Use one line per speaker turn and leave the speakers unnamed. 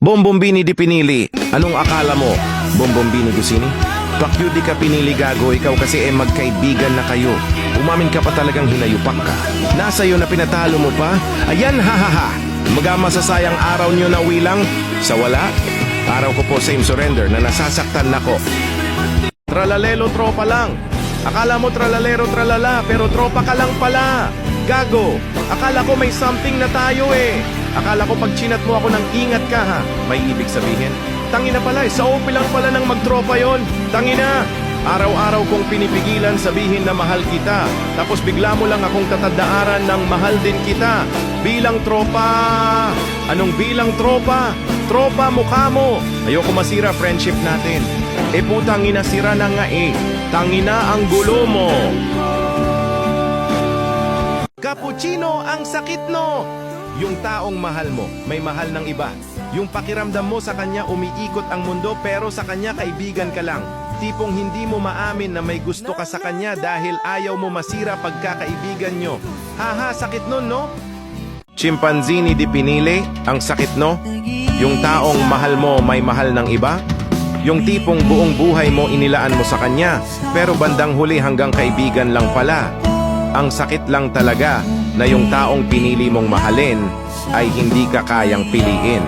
Bombombini di pinili. Anong akala mo? Bombombini Gusini? Bakyo di ka pinili gago, ikaw kasi magkaibigan na kayo. Umamin ka pa talagang hinayupak ka. Nasa iyo na pinatalo mo pa? Ayan, hahaha. Magasasayang araw niyo na wilang sa wala? Araw ko po same surrender na nasasaktan nako. Tralalelo tropa lang. Akala mo tralalero tralala, pero tropa ka lang pala. Gago, akala ko may something na tayo eh. Akala ko pag chinat mo ako ng ingat ka ha. May ibig sabihin? Tangina pala sa OP lang pala ng magtropa yon. Tangina, araw-araw kong pinipigilan sabihin na mahal kita. Tapos bigla mo lang akong tatandaaran ng mahal din kita. Bilang tropa. Anong bilang tropa? Tropa mukha mo. Ayoko masira friendship natin. Putang ina, sira na nga eh. Tangina ang gulo mo. Cappuccino ang sakit no. Yung taong mahal mo, may mahal ng iba. Yung pakiramdam mo sa kanya umiikot ang mundo pero sa kanya kaibigan ka lang. Tipong hindi mo maamin na may gusto ka sa kanya dahil ayaw mo masira pagkakaibigan nyo. Haha, sakit nun no? Chimpanzini di pinili, ang sakit no? Yung taong mahal mo may mahal ng iba? Yung tipong buong buhay mo inilaan mo sa kanya, pero bandang huli hanggang kaibigan lang pala. Ang sakit lang talaga na yung taong pinili mong mahalin ay hindi ka kayang piliin.